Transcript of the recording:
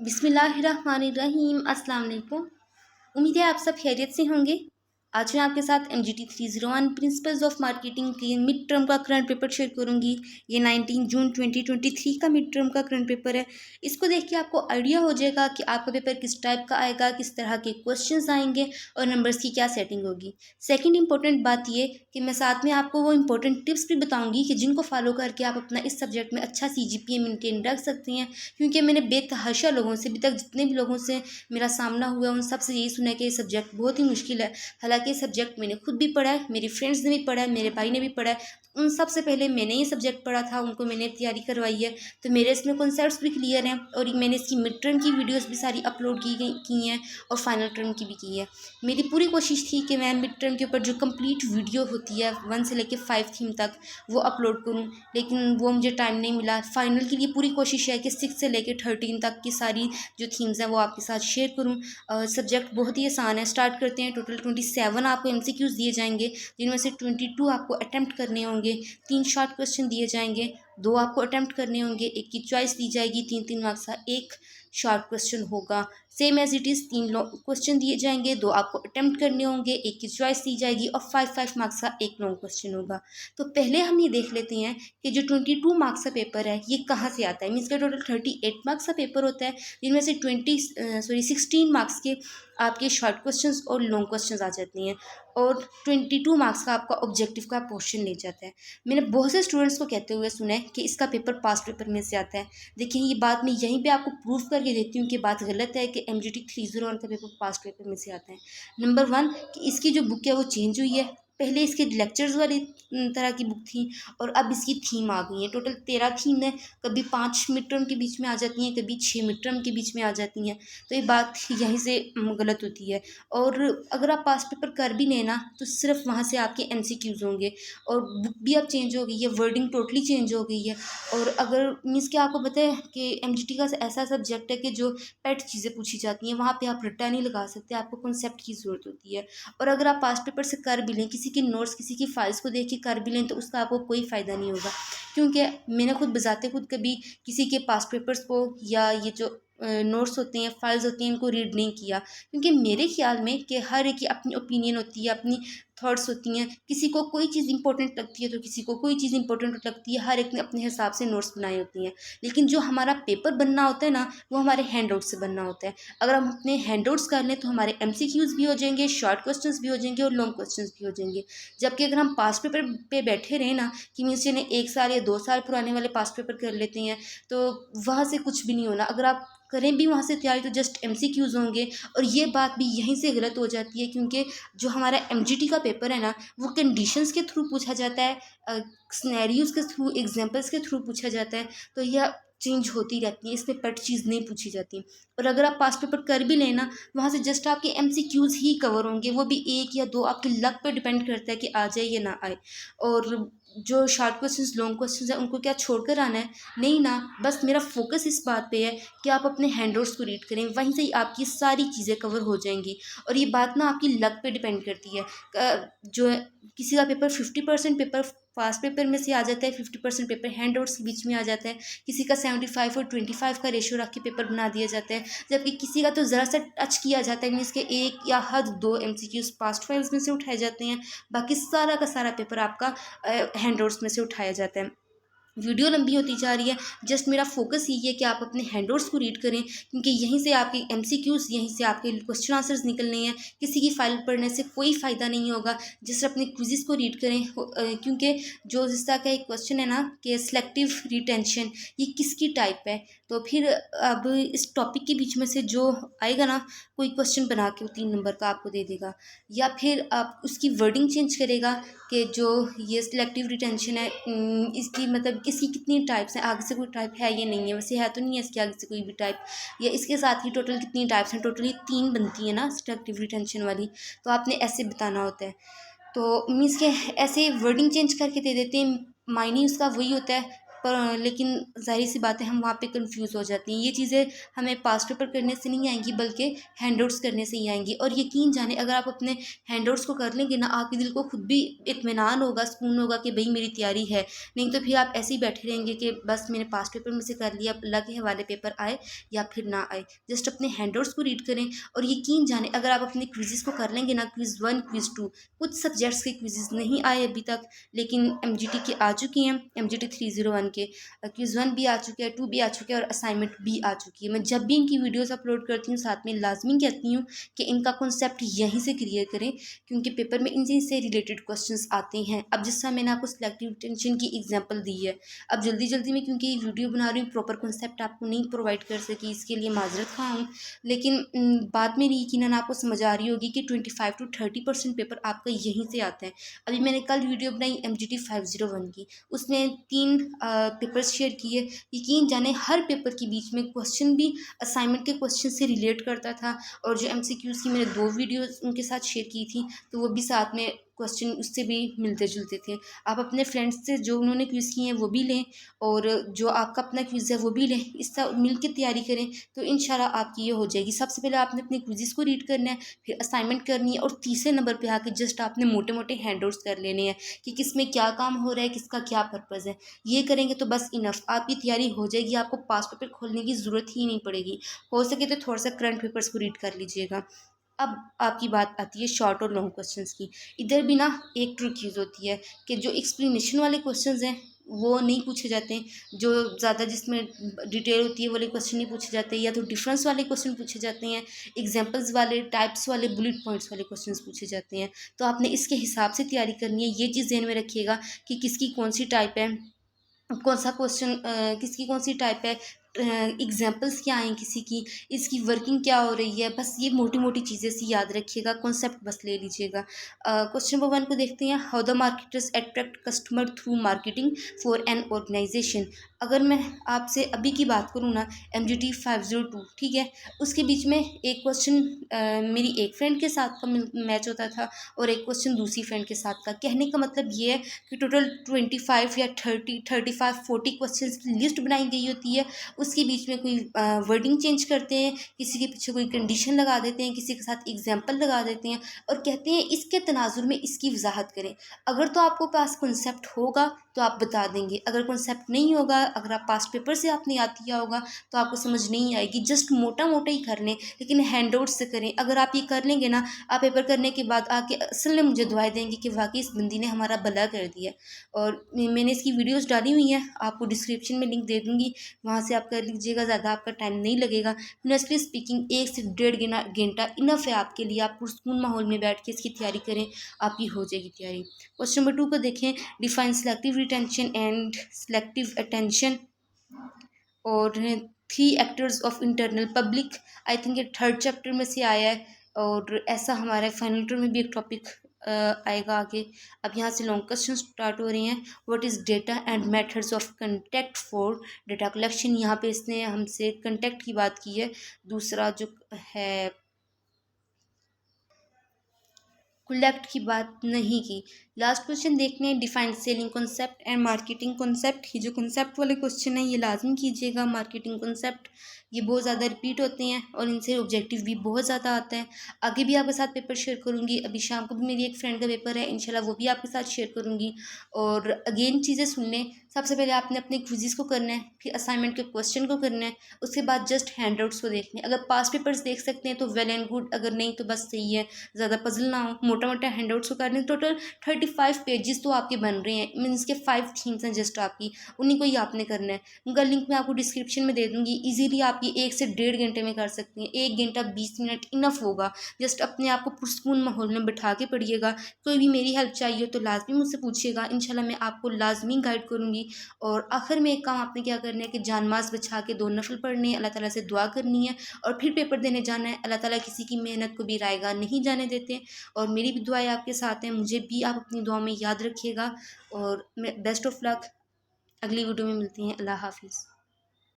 बिस्मिल्लाहिर्रहमानिर्रहीम। अस्सलाम वालेकुम। उम्मीद है आप सब खैरियत से होंगे। आज मैं आपके साथ MGT 301 प्रिंसिपल्स ऑफ मार्केटिंग के मिड टर्म का करंट पेपर शेयर करूंगी। ये 19 जून 2023 का मिड टर्म का करंट पेपर है। इसको देख के आपको आइडिया हो जाएगा कि आपका पेपर किस टाइप का आएगा, किस तरह के क्वेश्चंस आएंगे और नंबर्स की क्या सेटिंग होगी। सेकंड इंपॉर्टेंट बात ये कि मैं साथ में आपको वो इंपॉर्टेंट टिप्स भी बताऊंगी कि जिनको फॉलो करके आप अपना इस सब्जेक्ट में अच्छा CGPA मेंटेन रख सकती हैं। क्योंकि मैंने बेतहाशा लोगों से, अभी तक जितने भी लोगों से मेरा सामना हुआ है, उन सबसे यही सुना है कि ये सब्जेक्ट बहुत ही मुश्किल है। हालांकि ये सब्जेक्ट मैंने खुद भी पढ़ा है, मेरे फ्रेंड्स ने भी पढ़ा है, मेरे भाई ने भी पढ़ा है। उन सबसे पहले मैंने ये सब्जेक्ट पढ़ा था, उनको मैंने तैयारी करवाई है, तो मेरे इसमें कॉन्सेप्ट्स भी क्लियर हैं। और मैंने इसकी मिड टर्म की वीडियोस भी सारी अपलोड की हैं और फाइनल टर्म की भी की है। मेरी पूरी कोशिश थी कि मैं मिड टर्म के ऊपर जो कंप्लीट वीडियो होती है 1 से लेकर 5 थीम तक वो अपलोड करूँ, लेकिन वो मुझे टाइम नहीं मिला। फाइनल के लिए पूरी कोशिश है कि 6 से लेकर 13 तक की सारी जो थीम्स हैं वो आपके साथ शेयर करूँ। सब्जेक्ट बहुत ही आसान है। स्टार्ट करते हैं। टोटल 27 आपको MCQs दिए जाएंगे, जिनमें से 22 आपको अटैम्प्ट करने होंगे। 3 शॉर्ट क्वेश्चन दिए जाएंगे, 2 आपको अटैम्प्ट करने होंगे, 1 की चॉइस दी जाएगी। 3-3 मार्क्स का 1 शॉर्ट क्वेश्चन होगा। Same as it is 3 question दिए जाएंगे, 2 आपको अटैम्प्ट करने होंगे, 1 की चॉइस दी जाएगी और 5-5 मार्क्स का 1 लॉन्ग क्वेश्चन होगा। तो पहले हम ये देख लेते हैं कि जो 22 मार्क्स का पेपर है ये कहाँ से आता है। मीन्स का टोटल 38 मार्क्स का पेपर होता है, जिनमें से 16 मार्क्स के आपके शॉर्ट क्वेश्चंस और लॉन्ग क्वेश्चंस आ जाती हैं और 22 मार्क्स का आपका ऑब्जेक्टिव का पोर्शन ले जाता है। मैंने बहुत से स्टूडेंट्स को कहते हुए सुना है कि इसका पेपर पास्ट पेपर में से आता है। देखिए, ये बात मैं यहीं पे आपको प्रूफ करके देती हूँ कि बात गलत है कि MGT 301 का पेपर पास्ट पेपर में से आता है। नंबर 1 कि इसकी जो बुक है वो चेंज हुई है। पहले इसके लेक्चर्स वाली तरह की बुक थी और अब इसकी थीम आ गई है। टोटल 13 थीम है। कभी 5 मिड टर्म के बीच में आ जाती हैं, कभी 6 मिड टर्म के बीच में आ जाती हैं। तो ये बात यहीं से गलत होती है। और अगर आप पास पेपर कर भी लेना तो सिर्फ वहाँ से आपके MCQs होंगे और बुक भी अब चेंज हो गई है, वर्डिंग टोटली चेंज हो गई है। और अगर मीन्स कि आपको पता है कि MGT का ऐसा सब्जेक्ट है कि जो पेट चीज़ें पूछी जाती हैं वहाँ पे आप रट्टा नहीं लगा सकते, आपको कॉन्सेप्ट की ज़रूरत होती है। और अगर आप पास पेपर से कर भी लें, किसी के नोट्स, किसी की फाइल्स को देख के कर भी लें, तो उसका आपको कोई फ़ायदा नहीं होगा। क्योंकि मैंने खुद बजाते खुद कभी किसी के पास पेपर्स को या ये जो नोट्स होते हैं, फाइल्स होती हैं, इनको रीड नहीं किया। क्योंकि मेरे ख्याल में कि हर एक की अपनी ओपिनियन होती है, अपनी थॉट्स होती हैं। किसी को कोई चीज़ इंपॉर्टेंट लगती है तो किसी को कोई चीज़ इंपॉर्टेंट लगती है। हर एक ने अपने हिसाब से नोट्स बनाए होती हैं। लेकिन जो हमारा पेपर बनना होता है ना, वो हमारे हैंड आउट से बनना होता है। अगर हम अपने हैंड आउट्स कर लें तो हमारे MCQs भी हो जाएंगे, शॉर्ट क्वेश्चन भी हो जाएंगे और लॉन्ग क्वेश्चन भी हो जाएंगे। जबकि अगर हम पास पेपर पे बैठे रहें ना, कि मीन्स यानी 1 साल या 2 साल पुराने वाले पास पेपर कर लेते हैं, तो वहाँ से कुछ भी नहीं होना। अगर आप करें भी वहाँ से तैयारी तो जस्ट MCQs होंगे। और ये बात भी यहीं से गलत हो जाती है, क्योंकि जो हमारा MGT का पेपर है ना, वो कंडीशंस के थ्रू पूछा जाता है, सिनेरियोज के थ्रू, एग्जांपल्स के थ्रू पूछा जाता है। तो यह चेंज होती रहती है, इसमें पेट चीज़ नहीं पूछी जाती। और अगर आप पास पेपर कर भी लेना, वहाँ से जस्ट आपके MCQs ही कवर होंगे, वो भी 1 या 2 आपके लक पे डिपेंड करता है कि आ जाए या ना आए। और जो शॉर्ट क्वेश्चंस, लॉन्ग क्वेश्चंस हैं, उनको क्या छोड़कर आना है? नहीं ना। बस मेरा फोकस इस बात पे है कि आप अपने हैंडआउट्स को रीड करें, वहीं से ही आपकी सारी चीज़ें कवर हो जाएंगी। और ये बात ना आपकी लक पे डिपेंड करती है। जो किसी का पेपर 50% पेपर फास्ट पेपर में से आ जाता है, 50% पेपर हैंडआउट्स के बीच में आ जाता है। किसी का 75 और 25 का रेशियो रख के पेपर बना दिया जाता है। जबकि किसी का तो ज़रा सा टच किया जाता है, मीन्स के 1 या हद 2 MCQs पास्ट फाइल्स में से उठाए जाते हैं। बाकी सारा का सारा पेपर आपका हैंडआउट्स में से उठाया जाता है। वीडियो लंबी होती जा रही है। जस्ट मेरा फोकस यही है कि आप अपने हैंडआउट्स को रीड करें, क्योंकि यहीं से आपके MCQs, यहीं से आपके क्वेश्चन आंसर्स निकलने हैं। किसी की फाइल पढ़ने से कोई फ़ायदा नहीं होगा। जस्ट अपने क्विज़ेस को रीड करें। क्योंकि जो जिस तरह का एक क्वेश्चन है ना कि सिलेक्टिव रिटेंशन, ये किसकी टाइप है, तो फिर अब इस टॉपिक के बीच में से जो आएगा ना, कोई क्वेश्चन बना के वो 3 नंबर का आपको दे देगा, या फिर आप उसकी वर्डिंग चेंज करेगा कि जो ये सिलेक्टिव रिटेंशन है, इसकी मतलब इसकी कितनी टाइप्स हैं, आगे से कोई टाइप है या नहीं है। वैसे है तो नहीं है इसके आगे से कोई भी टाइप, या इसके साथ ही टोटल कितनी टाइप्स हैं। टोटली 3 बनती है ना सिलेक्टिव रिटेंशन वाली, तो आपने ऐसे बताना होता है। तो मीन्स के ऐसे वर्डिंग चेंज करके दे देते हैं, मायने उसका वही होता है। पर लेकिन ज़ाहिर सी बात है हम वहाँ पे कंफ्यूज हो जाती हैं। ये चीज़ें हमें पास्ट पेपर करने से नहीं आएंगी बल्कि हैंडआउट्स करने से ही आएंगी। और यकीन जाने अगर आप अपने हैंडआउट्स को कर लेंगे ना, आपके दिल को खुद भी इत्मीनान होगा, सुकून होगा कि भाई मेरी तैयारी है। नहीं तो फिर आप ऐसे ही बैठे रहेंगे कि बस मैंने पास्ट पेपर में से कर लिया, अल्लाह के हवाले पेपर आए या फिर ना आए। जस्ट अपने हैंडआउट्स को रीड करें और यकीन जाने अगर आप अपने क्विज़ को कर लेंगे ना, क्विज़ 1 क्विज़ 2, कुछ सब्जेक्ट्स के क्विज़ नहीं आए अभी तक, लेकिन एमजीटी के आ चुके हैं, एमजीटी 301 के क्विज़ 1 भी आ चुके हैं, 2 भी आ चुके हैं और असाइनमेंट भी आ चुकी है। मैं जब भी इनकी वीडियोस अपलोड करती हूँ साथ में लाजमी कहती हूँ कि इनका कॉन्सेप्ट यहीं से क्लियर करें, क्योंकि पेपर में इनसे से रिलेटेड क्वेश्चंस आते हैं। अब जिस तरह मैंने आपको सिलेक्टिव टेंशन की एग्जांपल दी है, अब जल्दी जल्दी में क्योंकि वीडियो बना रही हूँ प्रॉपर कॉन्सेप्ट आपको नहीं प्रोवाइड कर सकी, इसके लिए माजरत खा हूँ। लेकिन बात मेरी यकीनन आपको समझ आ रही होगी कि 25 to 30% पेपर आपका यहीं से आता है। अभी मैंने कल वीडियो बनाई MGT 501 की, उसमें 3 पेपर्स शेयर किए। यकीन जाने हर पेपर के बीच में क्वेश्चन भी असाइनमेंट के क्वेश्चन से रिलेट करता था, और जो MCQs की मैंने 2 वीडियोस उनके साथ शेयर की थी तो वो भी साथ में क्वेश्चन उससे भी मिलते जुलते थे। आप अपने फ्रेंड्स से जो उन्होंने क्विज़ किए हैं वो भी लें और जो आपका अपना क्विज़ है वो भी लें, इसका मिल के तैयारी करें तो इंशाल्लाह आपकी ये हो जाएगी। सबसे पहले आपने अपने क्विज़ को रीड करना है, फिर असाइनमेंट करनी है और तीसरे नंबर पे आके जस्ट आपने मोटे मोटे हैंडआउट्स कर लेने हैं कि किस में क्या काम हो रहा है, किसका क्या पर्पज़ है। ये करेंगे तो बस इनफ, आपकी तैयारी हो जाएगी, आपको पास पेपर खोलने की ज़रूरत ही नहीं पड़ेगी। हो सके तो थोड़ा सा करंट पेपर्स को रीड कर लीजिएगा। अब आपकी बात आती है शॉर्ट और लॉन्ग क्वेश्चंस की। इधर भी ना एक ट्रिक यूज़ होती है कि जो एक्सप्लेनेशन वाले क्वेश्चंस हैं वो नहीं पूछे जाते हैं, जो ज़्यादा जिसमें डिटेल होती है वाले क्वेश्चन नहीं पूछे जाते, या तो डिफरेंस वाले क्वेश्चन पूछे जाते हैं, एग्जांपल्स वाले, टाइप्स वाले, बुलेट पॉइंट्स वाले क्वेश्चंस पूछे जाते हैं। तो आपने इसके हिसाब से तैयारी करनी है। ये चीज़ ध्यान में रखिएगा कि किसकी कौन सी टाइप है, कौन सा क्वेश्चन किसकी कौन सी टाइप है, एग्जाम्पल्स क्या हैं किसी की, इसकी वर्किंग क्या हो रही है। बस ये मोटी मोटी चीज़ें सी याद रखिएगा, कॉन्सेप्ट बस ले लीजिएगा। क्वेश्चन नंबर 1 को देखते हैं। How the marketers attract customer through marketing for an organization. अगर मैं आपसे अभी की बात करूँ ना, MGT 502 ठीक है, उसके बीच में एक क्वेश्चन मेरी एक फ्रेंड के साथ का मैच होता था और एक क्वेश्चन दूसरी फ्रेंड के साथ का। कहने का मतलब ये है कि टोटल 25 या 35 40 क्वेश्चन की लिस्ट बनाई गई होती है। उसके बीच में कोई वर्डिंग चेंज करते हैं, किसी के पीछे कोई कंडीशन लगा देते हैं, किसी के साथ एग्जाम्पल लगा देते हैं और कहते हैं इसके तनाजुर में इसकी वजाहत करें। अगर तो आपको पास कॉन्सेप्ट होगा तो आप बता देंगे, अगर कॉन्सेप्ट नहीं होगा, अगर आप पास्ट पेपर से आपने याद किया होगा तो आपको समझ नहीं आएगी। जस्ट मोटा मोटा ही कर लें, लेकिन हैंडआउट से करें। अगर आप ये कर लेंगे ना, आप पेपर करने के बाद आके असल में मुझे दुआएं देंगे कि वाकई इस बंदी ने हमारा भला कर दिया। और मैंने इसकी वीडियोज़ डाली हुई हैं, आपको डिस्क्रिप्शन में लिंक दे दूँगी, वहाँ से आप कर लीजिएगा, ज़्यादा आपका टाइम नहीं लगेगा। ऑनेस्टली स्पीकिंग 1 से 1.5 घंटा इनफ है आपके लिए। आप पुरसकून माहौल में बैठ के इसकी तैयारी करें, आपकी हो जाएगी तैयारी। क्वेश्चन नंबर 2 को देखें। Define selective retention and selective attention और 3 actors of internal public. I think ये 3rd चैप्टर में से आया है और ऐसा हमारे फाइनल टर्म में भी एक टॉपिक आएगा आगे। अब यहाँ से लॉन्ग क्वेश्चन स्टार्ट हो रहे हैं। What is data and methods of contact for data collection. यहाँ पे इसने हमसे कंटेक्ट की बात की है। दूसरा जो है कलेक्ट की बात नहीं की। लास्ट क्वेश्चन देखने हैं। Define selling concept and marketing concept. ये जो कॉन्सेप्ट वाले क्वेश्चन है ये लाजमी कीजिएगा। मार्केटिंग कॉन्सेप्ट ये बहुत ज़्यादा रिपीट होते हैं और इनसे ऑब्जेक्टिव भी बहुत ज़्यादा आता है। आगे भी आपके साथ पेपर शेयर करूँगी। अभी शाम को भी मेरी एक फ्रेंड का पेपर है, इंशाल्लाह वो भी आपके साथ शेयर करूँगी। और अगेन चीज़ें सुन लें। सबसे पहले आपने अपने क्विज़ को करना है, फिर असाइनमेंट के क्वेश्चन को करना है, उसके बाद जस्ट हैंडआउट्स को देखने। अगर पास पेपर्स देख सकते हैं तो वेल एंड गुड, अगर नहीं तो बस सही है, ज़्यादा पजल ना हो। मोटा मोटा हैंडआउट्स को करने। टोटल 35 पेजेस तो आपके बन रहे हैं, मीन्स के 5 थीम्स हैं जस्ट आपकी, उन्हीं को ही आपने करना है। उनका लिंक मैं आपको डिस्क्रिप्शन में दे दूँगी। ईजिली आप ये 1 से 1.5 घंटे में कर सकती हैं। 1 घंटा 20 मिनट इनफ होगा। जस्ट अपने आप को पुरसकून माहौल में बैठा के पढ़िएगा। कोई भी मेरी हेल्प चाहिए हो तो लाजमी मुझसे पूछिएगा, इंशाल्लाह मैं आपको लाजमी गाइड करूँगी। और आखिर में एक काम आपने क्या करना है कि जानमाज बचा के 2 नफल पढ़ने हैं, अल्लाह ताला से दुआ करनी है और फिर पेपर देने जाना है। अल्लाह ताला किसी की मेहनत को भी रायगा नहीं जाने देते। और मेरी भी दुआएं आपके साथ हैं, मुझे भी आप अपनी दुआ में याद रखिएगा। और बेस्ट ऑफ लक। अगली वीडियो में मिलती हैं। अल्लाह हाफिज़।